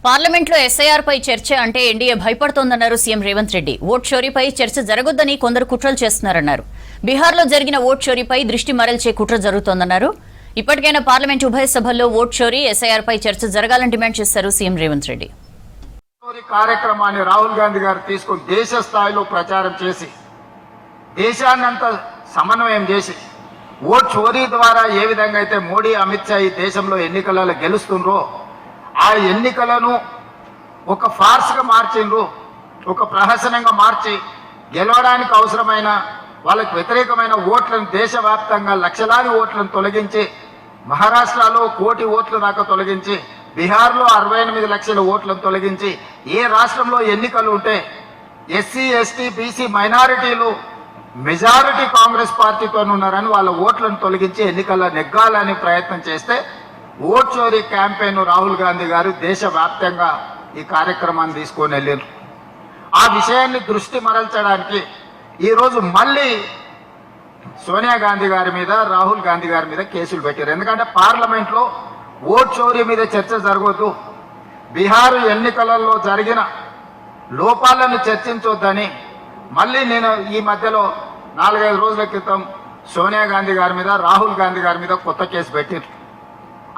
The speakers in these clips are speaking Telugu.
పార్లమెంట్లో ఎస్ఐఆర్ పై చర్చ అంటే ఎన్డీఏ భయపడుతోందన్నారు సీఎం రేవంత్ రెడ్డి. ఓట్ చోరీపై చర్చ జరగొద్దని కొందరు కుట్రలు చేస్తున్నారన్నారు. బీహార్లో జరిగిన ఓట్ చోరీపై దృష్టి మరల్చే కుట్ర జరుగుతోందన్నారు. ఇప్పటికైనా పార్లమెంట్ ఉభయ సభల్లో ఓట్ చోరీ ఎస్ఐఆర్ పై చర్చ జరగాలని డిమాండ్ చేశారు సీఎం రేవంత్ రెడ్డి. కార్యక్రమాన్ని రాహుల్ గాంధీ గారు తీసుకుని దేశ స్థాయిలో ప్రచారం చేసి దేశాన్నంతా సమన్వయం చేసి ఓట్ చోరీ ద్వారా ఏ విధంగా అయితే మోడీ అమిత్ షా ఈ దేశంలో ఎన్నికలలో గెలుస్తుండ్రో ఆ ఎన్నికలను ఒక ఫార్స్గా మార్చిండ్రు, ఒక ప్రహసనంగా మార్చి గెలవడానికి అవసరమైన వాళ్ళకు వ్యతిరేకమైన ఓట్లను దేశవ్యాప్తంగా లక్షలాది ఓట్లను తొలగించి మహారాష్ట్రలో 1 కోటి ఓట్ల దాకా తొలగించి బీహార్లో 68 లక్షల ఓట్లను తొలగించి ఏ రాష్ట్రంలో ఎన్నికలు ఉంటే ఎస్సీ ఎస్టీ బీసీ మైనారిటీలు మెజారిటీ కాంగ్రెస్ పార్టీతో ఉన్నారని వాళ్ళ ఓట్లను తొలగించి ఎన్నికల్లో నెగ్గాలని ప్రయత్నం చేస్తే ఓట్ చోరీ క్యాంపెయిన్ రాహుల్ గాంధీ గారు దేశవ్యాప్తంగా ఈ కార్యక్రమాన్ని తీసుకొని వెళ్ళారు. ఆ విషయాన్ని దృష్టి మరల్చడానికి ఈరోజు మళ్ళీ సోనియా గాంధీ గారి మీద రాహుల్ గాంధీ గారి మీద కేసులు పెట్టారు. ఎందుకంటే పార్లమెంట్లో ఓట్ చోరీ మీద చర్చ జరగొద్దు, బీహార్ ఎన్నికలలో జరిగిన లోపాలను చర్చించొద్దని మళ్ళీ నేను ఈ మధ్యలో 4-5 రోజుల క్రితం సోనియా గాంధీ గారి మీద రాహుల్ గాంధీ గారి మీద కొత్త కేసు పెట్టారు.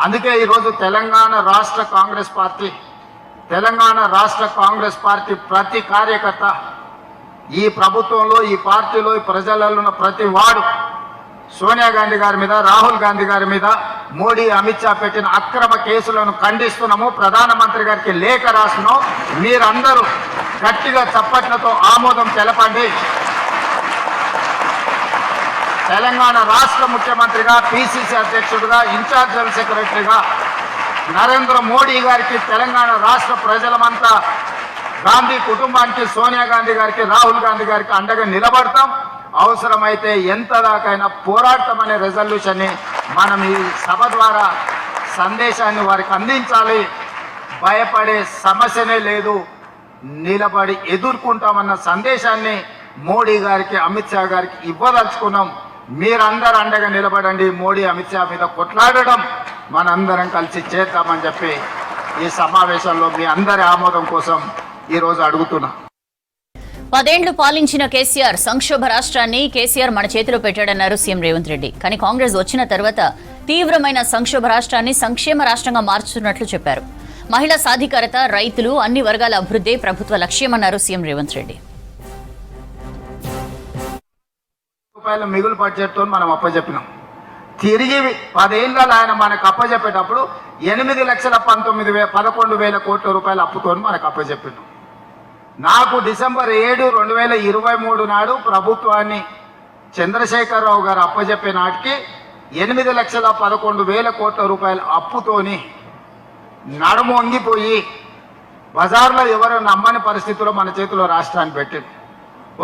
అందుకే ఈరోజు తెలంగాణ రాష్ట్ర కాంగ్రెస్ పార్టీ ప్రతి కార్యకర్త ఈ ప్రభుత్వంలో ఈ పార్టీలో ఈ ప్రజలలో ఉన్న ప్రతి వాడు సోనియా గాంధీ గారి మీద రాహుల్ గాంధీ గారి మీద మోడీ అమిత్ షా పెట్టిన అక్రమ కేసులను ఖండిస్తున్నాము. ప్రధానమంత్రి గారికి లేఖ రాస్తున్నాం. మీరందరూ గట్టిగా చప్పట్లతో ఆమోదం తెలపండి. తెలంగాణ రాష్ట్ర ముఖ్యమంత్రిగా, పిసిసి అధ్యక్షుడిగా, ఇన్ఛార్జ్ జనరల్ సెక్రటరీగా నరేంద్ర మోడీ గారికి తెలంగాణ రాష్ట్ర ప్రజలమంతా గాంధీ కుటుంబానికి, సోనియా గాంధీ గారికి, రాహుల్ గాంధీ గారికి అండగా నిలబడతాం. అవసరమైతే ఎంత దాకైనా పోరాటం అనే రెజల్యూషన్ని మనం ఈ సభ ద్వారా సందేశాన్ని వారికి అందించాలి. భయపడే సమస్యనే లేదు, నిలబడి ఎదుర్కొంటామన్న సందేశాన్ని మోడీ గారికి, అమిత్ షా గారికి ఇవ్వదలుచుకున్నాం. మీరందరూ అండగా నిలబడండి. మోడీ అమిత్ షా మీద కొట్లాడడం మనందరం కలిసి చేద్దామని చెప్పి ఈ సమావేశంలో మీ అందరి ఆమోదం కోసం ఈరోజు అడుగుతున్నా. 10 ఏళ్లు పాలించిన కేసీఆర్ సంక్షోభ రాష్ట్రాన్ని కేసీఆర్ మన చేతిలో పెట్టాడన్నారు సీఎం రేవంత్ రెడ్డి. కానీ కాంగ్రెస్ వచ్చిన తర్వాత తీవ్రమైన సంక్షోభ రాష్ట్రాన్ని సంక్షేమ రాష్ట్రంగా మార్చుతున్నట్లు చెప్పారు. మహిళా సాధికారత, రైతులు, అన్ని వర్గాల అభివృద్ధి ప్రభుత్వ లక్ష్యమన్నారు సీఎం రేవంత్ రెడ్డి. రూపాయల మిగులు బడ్జెట్తో మనం అప్పచెప్పినాం. తిరిగి 10 ఏళ్ళలో ఆయన మనకు అప్పచెప్పేటప్పుడు 8,11,000 కోట్ల రూపాయల అప్పుతో మనకు అప్పచెప్పినాం. నాకు డిసెంబర్ 7, 2023 నాడు ప్రభుత్వాన్ని చంద్రశేఖరరావు గారు అప్పచెప్పే నాటికి 8,11,000 కోట్ల రూపాయల అప్పుతోని నడుము వంగిపోయి బజార్లో ఎవరు నమ్మని పరిస్థితుల్లో మన చేతిలో రాష్ట్రాన్ని పెట్టింది.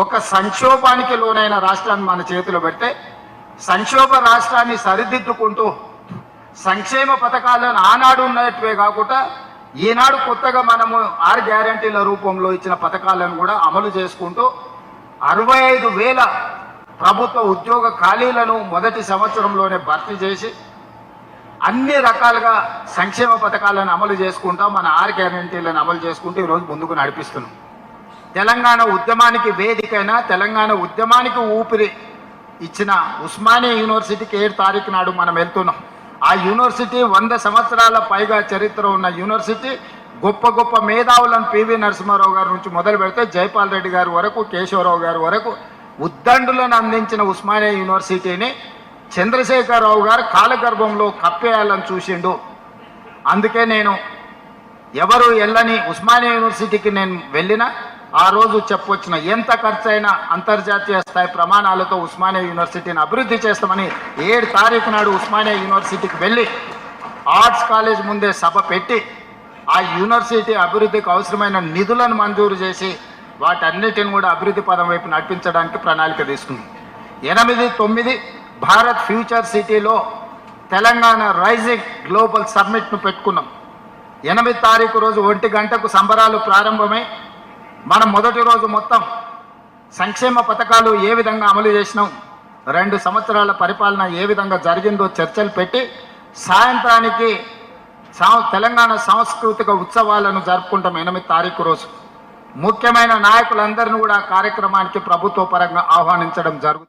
ఒక సంక్షోభానికి లోనైన రాష్ట్రాన్ని మన చేతిలో పెడితే సంక్షోభ రాష్ట్రాన్ని సరిదిద్దుకుంటూ సంక్షేమ పథకాలను ఆనాడు ఉన్నట్టువే కాకుండా ఈనాడు కొత్తగా మనము 6 గ్యారంటీల రూపంలో ఇచ్చిన పథకాలను కూడా అమలు చేసుకుంటూ 65,000 ప్రభుత్వ ఉద్యోగ ఖాళీలను మొదటి సంవత్సరంలోనే భర్తీ చేసి అన్ని రకాలుగా సంక్షేమ పథకాలను అమలు చేసుకుంటా మన 6 గ్యారంటీలను అమలు చేసుకుంటూ ఈరోజు ముందుకు నడిపిస్తున్నాం. తెలంగాణ ఉద్యమానికి వేదికైనా, తెలంగాణ ఉద్యమానికి ఊపిరి ఇచ్చిన ఉస్మానియా యూనివర్సిటీకి 7 తారీఖు నాడు మనం వెళ్తున్నాం. ఆ యూనివర్సిటీ 100 సంవత్సరాల పైగా చరిత్ర ఉన్న యూనివర్సిటీ. గొప్ప గొప్ప మేధావులను పివి నరసింహారావు గారి నుంచి మొదలు పెడితే జైపాల్ రెడ్డి గారి వరకు, కేశవరావు గారి వరకు ఉద్దండులను అందించిన ఉస్మానియా యూనివర్సిటీని చంద్రశేఖరరావు గారు కాలగర్భంలో కప్పేయాలని చూసిండు. అందుకే నేను ఎవరు వెళ్ళని ఉస్మానియా యూనివర్సిటీకి నేను వెళ్ళినా ఆ రోజు చెప్పొచ్చిన ఎంత ఖర్చైనా అంతర్జాతీయ స్థాయి ప్రమాణాలతో ఉస్మానియా యూనివర్సిటీని అభివృద్ధి చేస్తామని 7 తారీఖు నాడు ఉస్మానియా యూనివర్సిటీకి వెళ్ళి ఆర్ట్స్ కాలేజ్ ముందే సభ పెట్టి ఆ యూనివర్సిటీ అభివృద్ధికి అవసరమైన నిధులను మంజూరు చేసి వాటన్నిటిని కూడా అభివృద్ధి పదం వైపు నడిపించడానికి ప్రణాళిక తీసుకున్నాం. 8, 9 భారత్ ఫ్యూచర్ సిటీలో తెలంగాణ రైజింగ్ గ్లోబల్ సమ్మిట్ను పెట్టుకున్నాం. 8 తారీఖు రోజు 1 గంటకు సంబరాలు ప్రారంభమై మనం మొదటి రోజు మొత్తం సంక్షేమ పథకాలు ఏ విధంగా అమలు చేసినాం, 2 సంవత్సరాల పరిపాలన ఏ విధంగా జరిగిందో చర్చలు పెట్టి సాయంత్రానికి తెలంగాణ సాంస్కృతిక ఉత్సవాలను జరుపుకుంటాం 8 తారీఖు రోజు. ముఖ్యమైన నాయకులందరినీ కూడా కార్యక్రమానికి ప్రభుత్వ పరంగా ఆహ్వానించడం జరుగుతుంది.